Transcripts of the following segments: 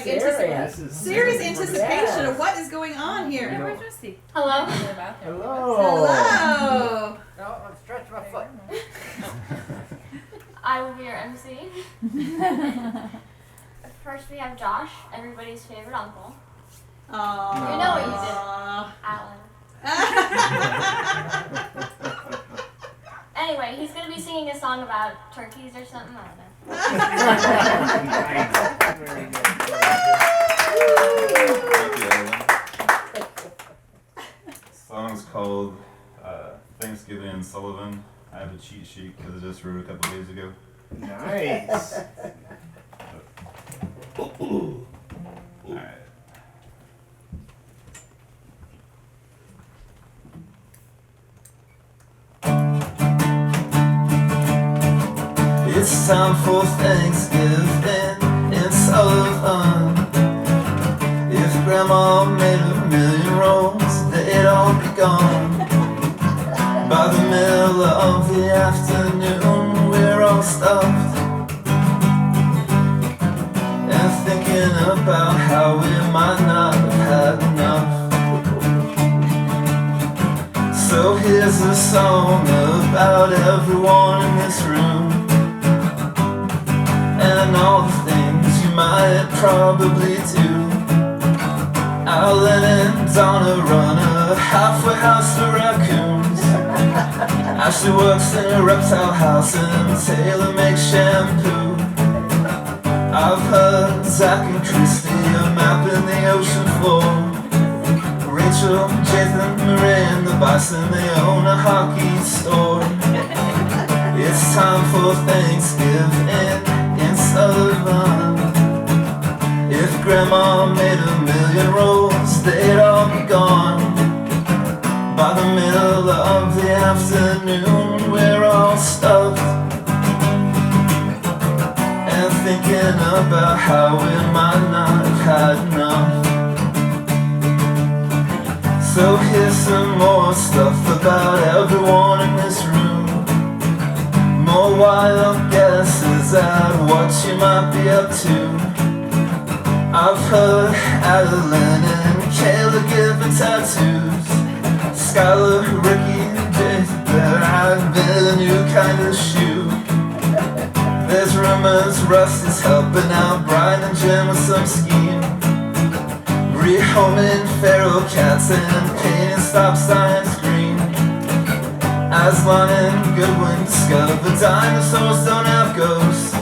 like serious anticipation of what is going on here. Hello. Hello. No, stretch my foot. I will be your MC. First we have Josh, everybody's favorite uncle. Aww. You know what you did, Alan. Anyway, he's going to be singing a song about turkeys or something, I don't know. Very good. The song's called Thanksgiving in Sullivan. I have a cheat sheet because I just wrote it a couple days ago. Nice. Alright. It's time for Thanksgiving in Sullivan. If Grandma made a million rolls, they'd all be gone. By the middle of the afternoon, we're all stuffed and thinking about how we might not have had enough. So here's a song about everyone in this room and all the things you might probably do. Alan and Donna run a halfway house for raccoons. Ashley works in a reptile house and Taylor makes shampoo. I've heard Zach and Christy are mapping the ocean floor. Rachel, Jathan, Marie and the Bison, they own a hockey store. It's time for Thanksgiving in Sullivan. If Grandma made a million rolls, they'd all be gone. By the middle of the afternoon, we're all stuffed and thinking about how we might not have had enough. So here's some more stuff about everyone in this room. More wild guesses at what you might be up to. I've heard Adeline and Kayla giving tattoos. Skylar, Ricky, Jake, there had been a new kind of shoe. There's rumors Russ is helping out Brian and Jim with some scheme. Rehoming feral cats and painting stop signs green. Aslan and Goodwin discovered dinosaurs don't have ghosts.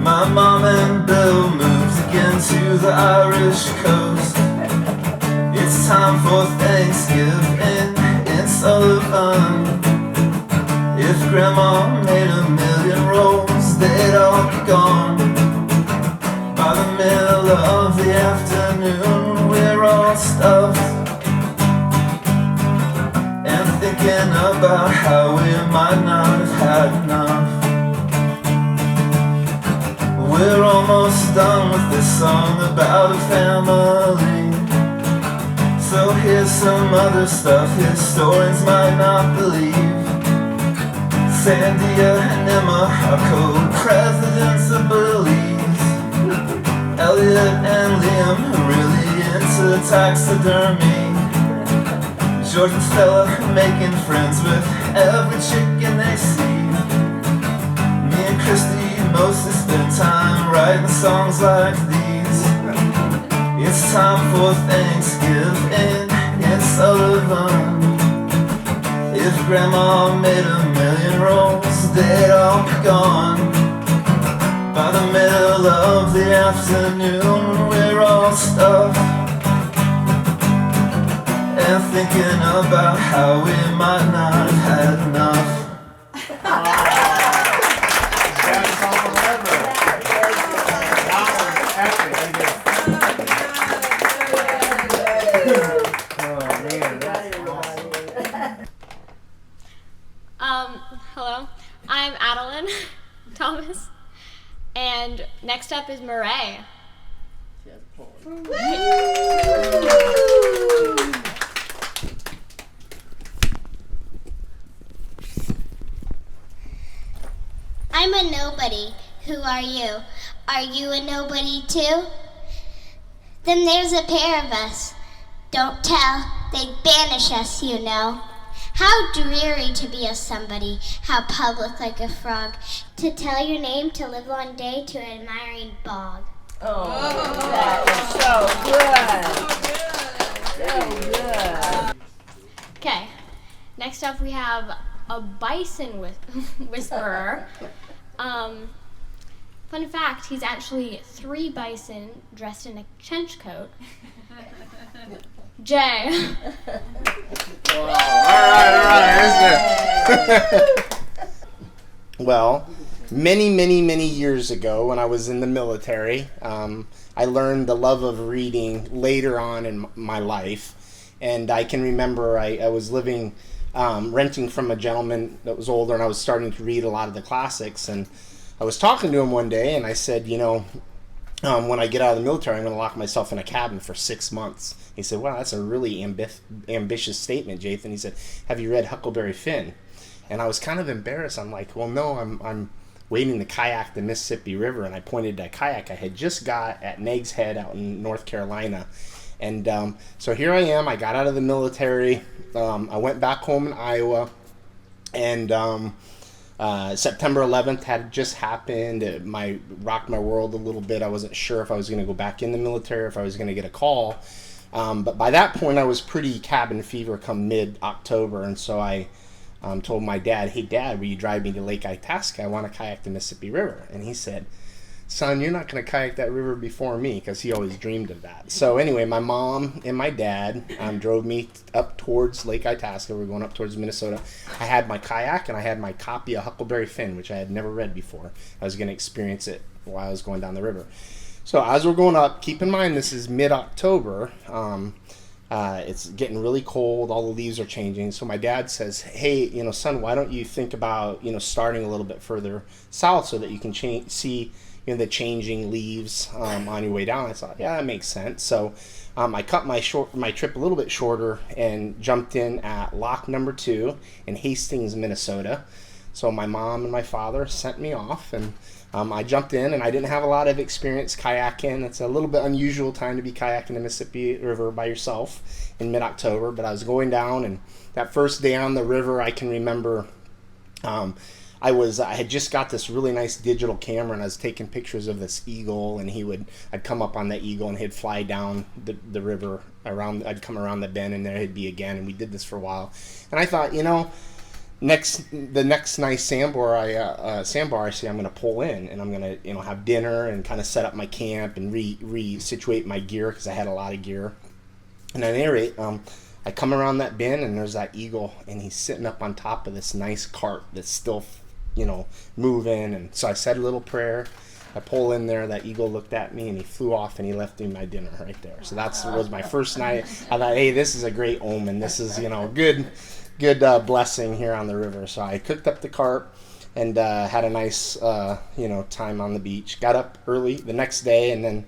My mom and Bill moved again to the Irish coast. It's time for Thanksgiving in Sullivan. If Grandma made a million rolls, they'd all be gone. By the middle of the afternoon, we're all stuffed and thinking about how we might not have had enough. We're almost done with this song about a family. So here's some other stuff historians might not believe. Sandia and Emma are co-presidents of Belize. Elliot and Liam are really into taxidermy. George and Stella are making friends with every chicken they see. Me and Christy mostly spend time writing songs like these. It's time for Thanksgiving in Sullivan. If Grandma made a million rolls, they'd all be gone. By the middle of the afternoon, we're all stuffed and thinking about how we might not have had enough. Hello, I'm Adeline Thomas, and next up is Murray. I'm a nobody. Who are you? Are you a nobody too? Then there's a pair of us. Don't tell, they'd banish us, you know. How dreary to be a somebody, how public like a frog, to tell your name, to live one day, to admiring bog. Oh, that is so good. So good. Okay, next up we have a bison whisperer. Fun fact, he's actually 3 bison dressed in a trench coat. Jay. All right. Well, many years ago when I was in the military, I learned the love of reading later on in my life. And I can remember I was living, renting from a gentleman that was older, and I was starting to read a lot of the classics. And I was talking to him one day, and I said, when I get out of the military, I'm going to lock myself in a cabin for 6 months. He said, wow, that's a really ambitious statement, Jathan. He said, have you read Huckleberry Finn? And I was kind of embarrassed. I'm like, well, no, I'm waiting to kayak the Mississippi River. And I pointed to a kayak I had just got at Nags Head out in North Carolina. And so here I am. I got out of the military. I went back home in Iowa. And September 11th had just happened. It rocked my world a little bit. I wasn't sure if I was going to go back in the military or if I was going to get a call. But by that point, I was pretty cabin fever come mid-October. And so I told my dad, hey, Dad, will you drive me to Lake Itasca? I want to kayak the Mississippi River. And he said, son, you're not going to kayak that river before me, because he always dreamed of that. So anyway, my mom and my dad drove me up towards Lake Itasca. We were going up towards Minnesota. I had my kayak and I had my copy of Huckleberry Finn, which I had never read before. I was going to experience it while I was going down the river. So as we're going up, keep in mind this is mid-October. It's getting really cold. All the leaves are changing. So my dad says, hey, son, why don't you think about, starting a little bit further south so that you can see the changing leaves on your way down. I thought, yeah, that makes sense. So I cut my trip a little bit shorter and jumped in at lock number 2 in Hastings, Minnesota. So my mom and my father sent me off, and I jumped in, and I didn't have a lot of experience kayaking. It's a little bit unusual time to be kayaking the Mississippi River by yourself in mid-October, but I was going down, and that first day on the river, I can remember I had just got this really nice digital camera, and I was taking pictures of this eagle, and I'd come up on that eagle, and he'd fly down the river I'd come around the bend, and there he'd be again, and we did this for a while. And I thought, the next nice sandbar I see, I'm going to pull in, and I'm going to have dinner and kind of set up my camp and re-situate my gear, because I had a lot of gear. And at any rate, I come around that bend, and there's that eagle, and he's sitting up on top of this nice cart that's still moving. And so I said a little prayer. I pull in there, that eagle looked at me, and he flew off, and he left me my dinner right there. So that was my first night. I thought, hey, this is a great omen. This is good blessing here on the river. So I cooked up the cart and had a nice time on the beach. Got up early the next day, and then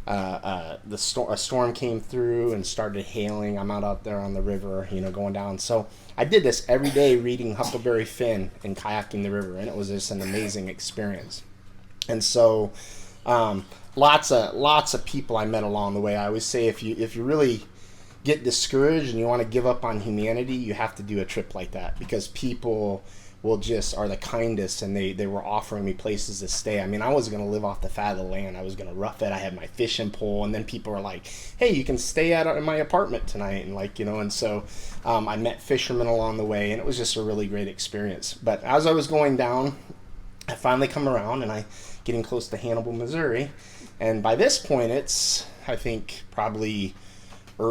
a storm came through and started hailing. I'm out there on the river, going down. So I did this every day, reading Huckleberry Finn and kayaking the river, and it was just an amazing experience. And so lots of people I met along the way. I always say if you really get discouraged and you want to give up on humanity, you have to do a trip like that, because people are the kindest, and they were offering me places to stay. I mean, I was going to live off the fat of the land. I was going to rough it. I had my fishing pole, and then people were like, hey, you can stay in my apartment tonight, and and so I met fishermen along the way, and it was just a really great experience. But as I was going down, I finally come around, and I getting close to Hannibal, Missouri, and by this point it's, I think, probably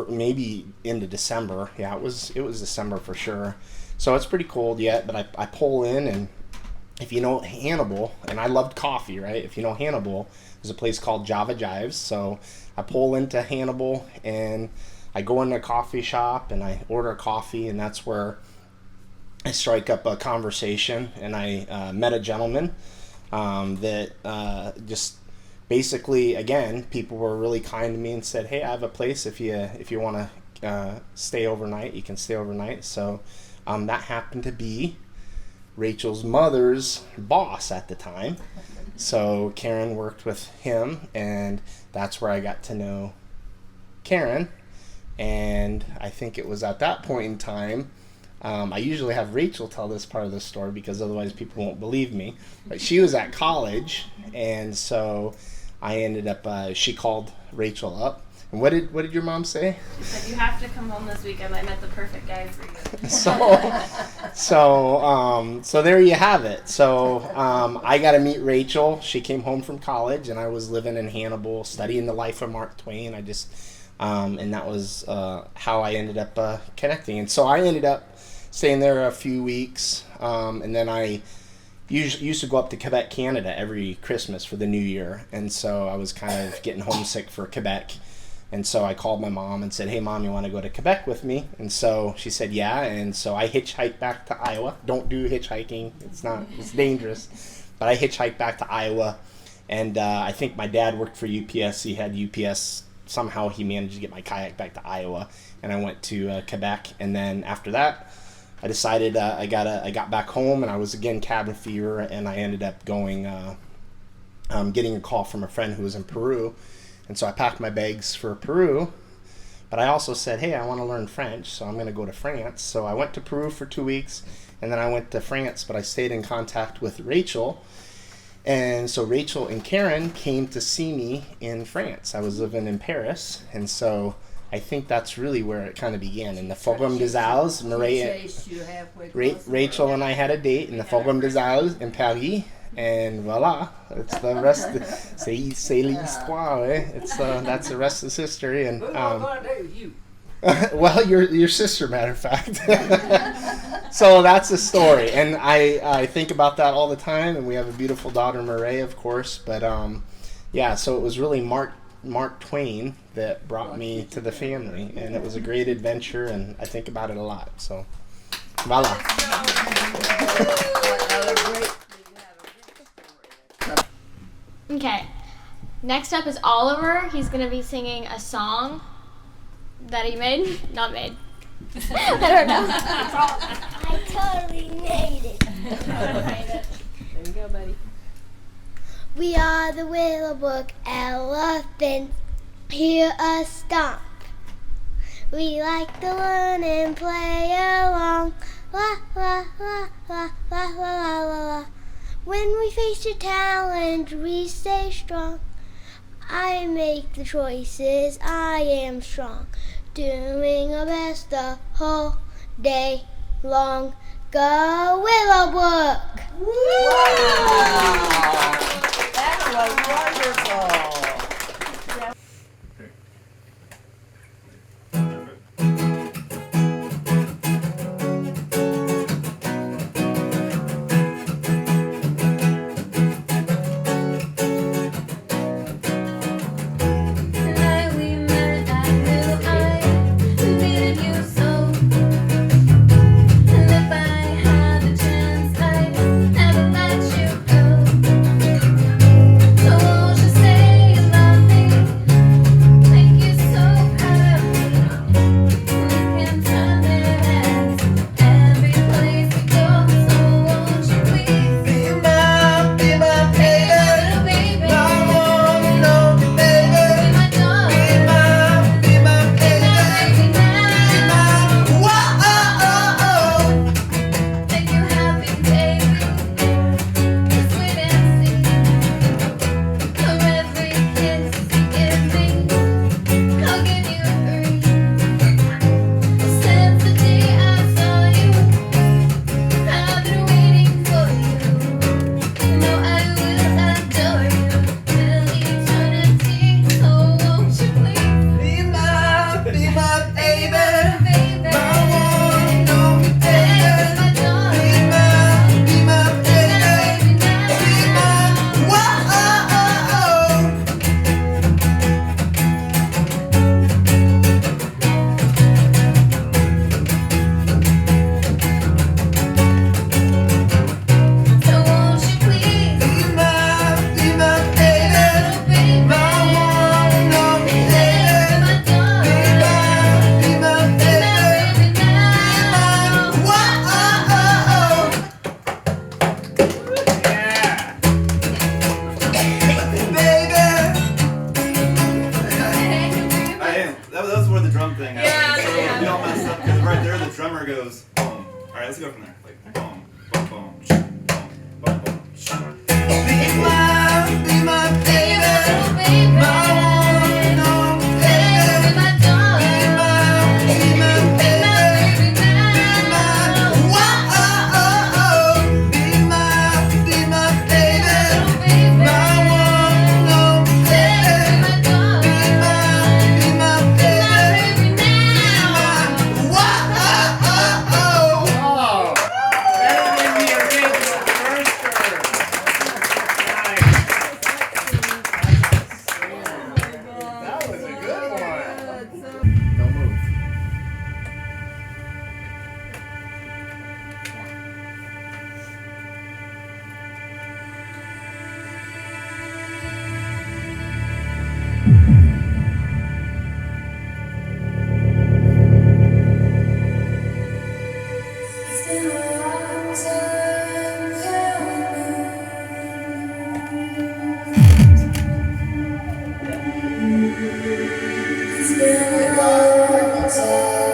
maybe into December. Yeah, it was December for sure. So it's pretty cold yet, but I pull in, and if you know Hannibal, and I loved coffee, right? If you know Hannibal, there's a place called Java Jives. So I pull into Hannibal, and I go in a coffee shop, and I order a coffee, and that's where I strike up a conversation, and I met a gentleman that just basically, again, people were really kind to me and said, hey, I have a place. If you want to stay overnight, you can stay overnight. So that happened to be Rachel's mother's boss at the time. So Karen worked with him, and that's where I got to know Karen. And I think it was at that point in time, I usually have Rachel tell this part of the story because otherwise people won't believe me. But she was at college, and so I ended up, she called Rachel up. And what did your mom say? She said, you have to come home this weekend. I met the perfect guy for you. So there you have it. So I got to meet Rachel. She came home from college, and I was living in Hannibal, studying the life of Mark Twain. And that was how I ended up connecting. And so I ended up staying there a few weeks, and then I used to go up to Quebec, Canada every Christmas for the New Year. And so I was kind of getting homesick for Quebec. And so I called my mom and said, hey, Mom, you want to go to Quebec with me? And so she said, yeah. And so I hitchhiked back to Iowa. Don't do hitchhiking. It's dangerous. But I hitchhiked back to Iowa. And I think my dad worked for UPS. He had UPS. Somehow he managed to get my kayak back to Iowa. And I went to Quebec. And then after that, I decided I got back home. And I was again cabin fever. And I ended up going, getting a call from a friend who was in Peru. And so I packed my bags for Peru, but I also said, hey, I want to learn French, so I'm going to go to France. So I went to Peru for 2 weeks, and then I went to France, but I stayed in contact with Rachel. And so Rachel and Karen came to see me in France. I was living in Paris, and so I think that's really where it kind of began. In the Forum des Halles, Rachel and I had a date in the Forum des Halles in Paris. And voila, it's the rest. C'est l'histoire, eh? That's the rest of history. And well, your sister, matter of fact. So that's the story, and I think about that all the time. And we have a beautiful daughter, Murray, of course. But yeah, so it was really Mark Twain that brought me to the family, and it was a great adventure, and I think about it a lot. So voila. Okay. Next up is Oliver. He's going to be singing a song that he made. Not made. I don't know. I totally made it. There you go, buddy. We are the Willowbrook elephants. Hear us stomp. We like to learn and play along. La la la la la la la la. When we face a challenge, we stay strong. I make the choices, I am strong. Doing our best the whole day long. Go Willowbrook! Wow! That was wonderful. Say the drum thing. Yeah, So yeah. we all messed up because right there the drummer goes boom. All right, let's go from there. Like boom, boom, boom, boom, boom, boom. Be my baby, my one, no baby, be my baby, be my whoa, be my baby, my one, no baby, be my baby, be my whoa. That'll give me a big first. That was a good one. Don't move. It's been a long time coming. It's been a long time coming. It's been a long time.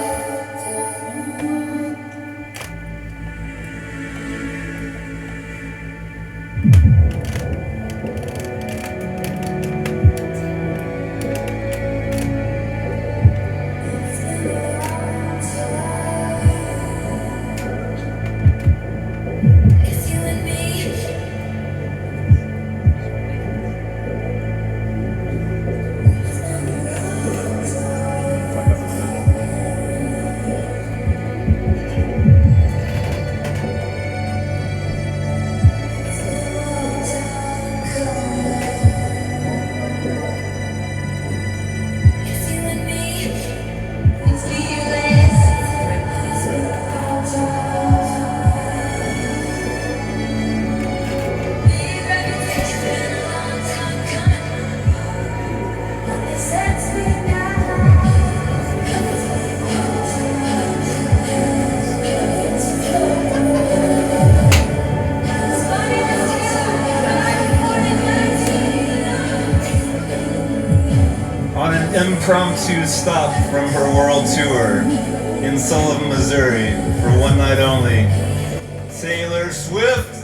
It's you and me. It's you and me. It's fearless. It's been a long time. It's been a long time coming. It sets me down. It's funny that you On an impromptu stop from her world tour in Sullivan, Missouri for one night only, Taylor Swift.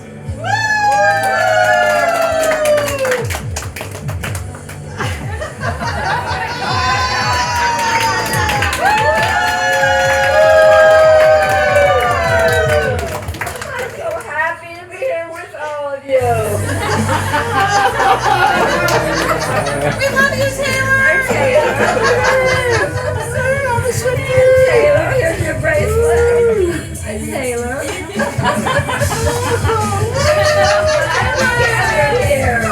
I'm so happy to be here with all of you. We love you, Taylor. I'm Taylor. Taylor, here's your bracelet. I'm Taylor. Here.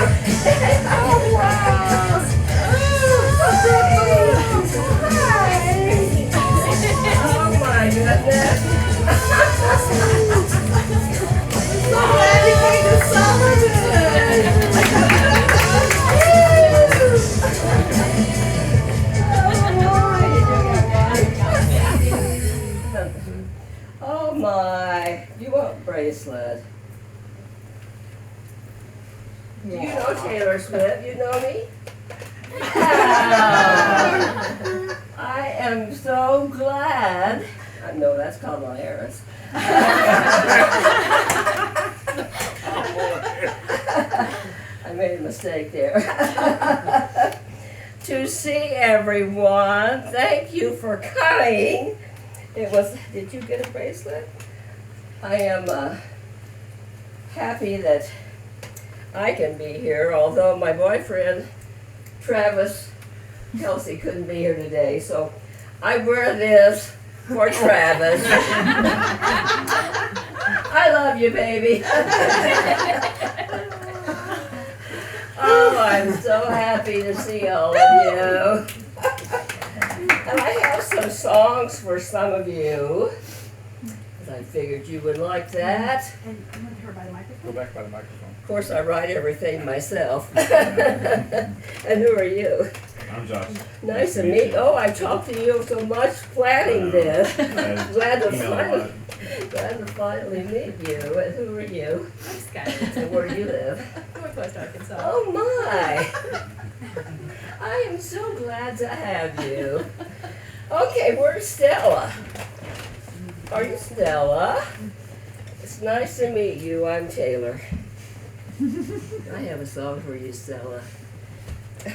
Oh, wow. Oh, my goodness. So glad you came to Sullivan. Oh my, you want a bracelet? Do you know Taylor Swift? You know me? I am so glad. I know that's Kamala Harris. I made a mistake there. To see everyone, thank you for coming. Did you get a bracelet? I am happy that I can be here, although my boyfriend, Travis Kelsey, couldn't be here today, so I wear this for Travis. I love you, baby. Oh, I'm so happy to see all of you. And I have some songs for some of you. 'Cause I figured you would like that. And I'm going to her by the microphone. Go back by the microphone. Of course, I write everything myself. And who are you? I'm Josh. Nice to meet you. Oh, I talked to you so much planning this. Glad to finally meet you. And who are you? I'm Skylar. And where do you live? Northwest Arkansas. Oh my! I am so glad to have you. Okay, where's Stella? Are you Stella? It's nice to meet you. I'm Taylor. I have a song for you, Stella. Do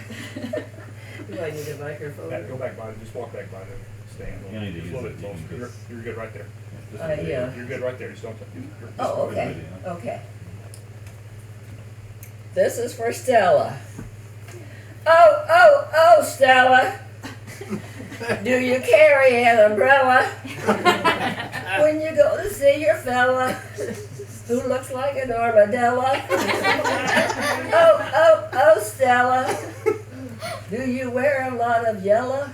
I need a microphone? Go back by, just walk back by the stand. You need to Just use a little it. bit closer. You're good right there. Just Yeah. You're good right there. Just don't. You're Oh, okay. Okay. This is for Stella. Oh, Stella. Do you carry an umbrella when you go to see your fella who looks like an armadillo? Oh, Stella. Do you wear a lot of yellow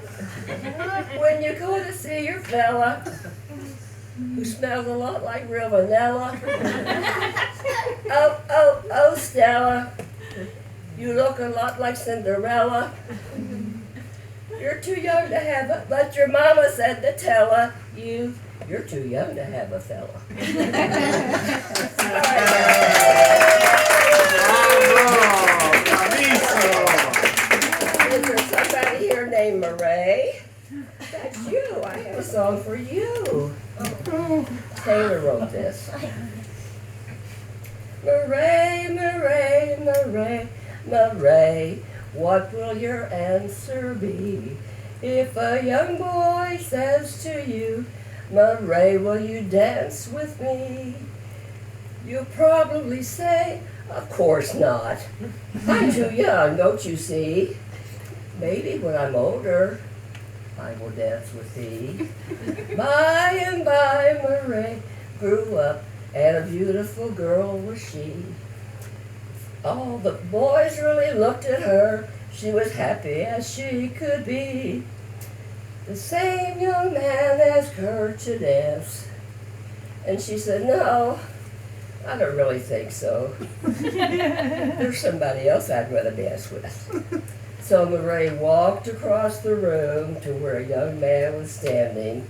when you go to see your fella who smells a lot like real vanilla? Oh, Stella. You look a lot like Cinderella. You're too young to have it, but your mama said to tell her you're too young to have a fella. Is there somebody here named Murray? That's you. I have a song for you. Taylor wrote this. Murray, Murray, Murray, Murray, what will your answer be if a young boy says to you, Murray, will you dance with me? You'll probably say, of course not. I'm too young, don't you see? Maybe when I'm older, I will dance with thee. By and by, Murray grew up, and a beautiful girl was she. All the boys really looked at her. She was happy as she could be. The same young man asked her to dance, and she said, no, I don't really think so. There's somebody else I'd rather dance with. So Murray walked across the room to where a young man was standing,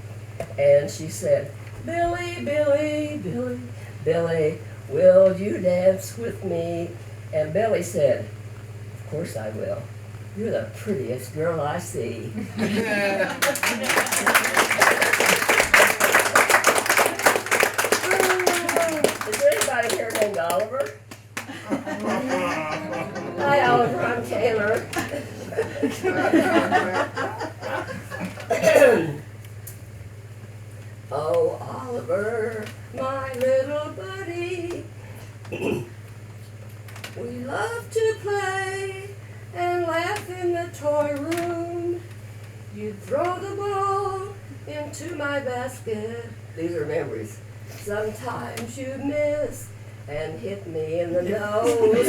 and she said, Billy, Billy, Billy, Billy, will you dance with me? And Billy said, of course I will. You're the prettiest girl I see. Is there anybody here named Oliver? Hi, Oliver. I'm Taylor. Oh, Oliver, my little buddy. We love to play and laugh in the toy room. You'd throw the ball into my basket. These are memories. Sometimes you'd miss and hit me in the nose.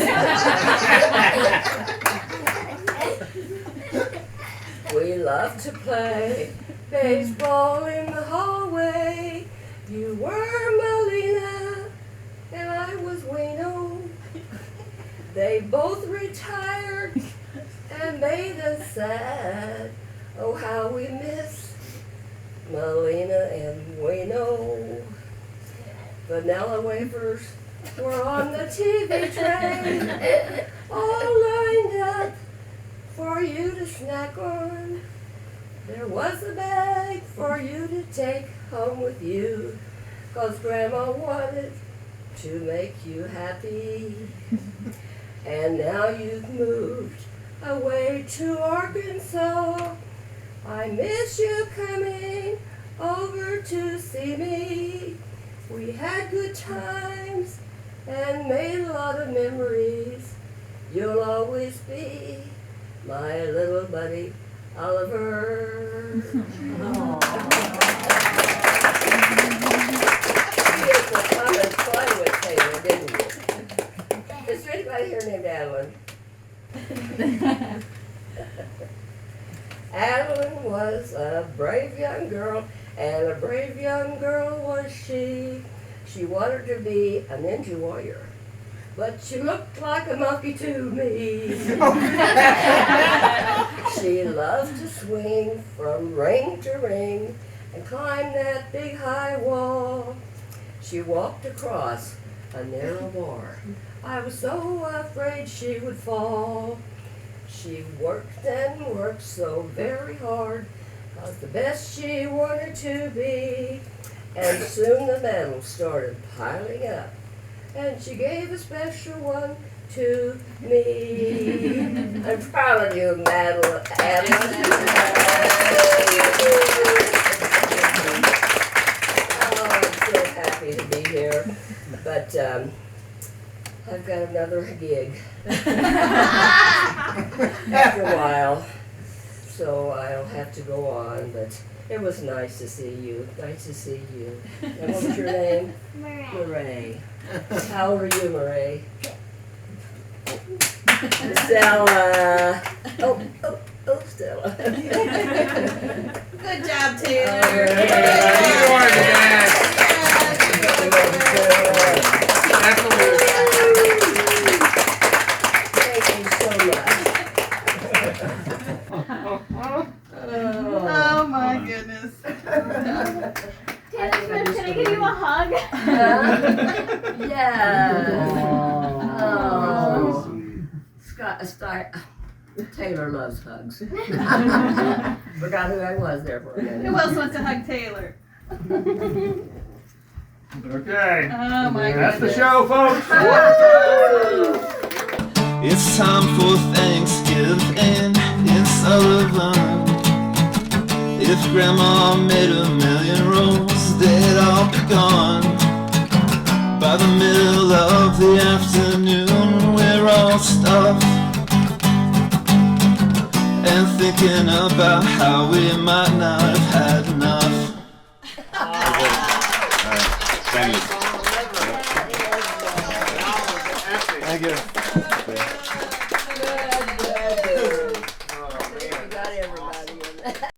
We love to play baseball in the hallway. You were Melina and I was Wino. They both retired and made us sad. Oh, how we miss Melina and Wino. Vanilla wafers were on the TV tray, all lined up for you to snack on. There was a bag for you to take home with you, 'cause Grandma wanted to make you happy. And now you've moved away to Arkansas. I miss you coming over to see me. We had good times and made a lot of memories. You'll always be my little buddy, Oliver. You used to come and play with Taylor, didn't you? Is there anybody here named Adeline? Adeline was a brave young girl, and a brave young girl was she. She wanted to be a ninja warrior, but she looked like a monkey to me. She loved to swing from ring to ring and climb that big high wall. She walked across a narrow bar. I was so afraid she would fall. She worked and worked so very hard, was the best she wanted to be. And soon the medals started piling up, and she gave a special one to me. I'm proud of you, Madeline. Oh, I'm so happy to be here, but I've got another gig after a while, so I'll have to go on, but it was nice to see you. Nice to see you. And what was your name? Murray. How old are you, Murray? Stella. Oh, Stella. Good job, Taylor. You wanted to dance. Thank you so much. Oh my goodness. Taylor Swift, can I give you a hug? Yeah. Oh. Taylor loves hugs. Forgot who I was there for a minute. Who else wants to hug Taylor? Okay. Oh my That's the goodness. show, folks. It's time for Thanksgiving in Sullivan. If Grandma made a million rolls, they'd all be gone. By the middle of the afternoon, we're all stuffed and thinking about how we might not have had enough. Thank you.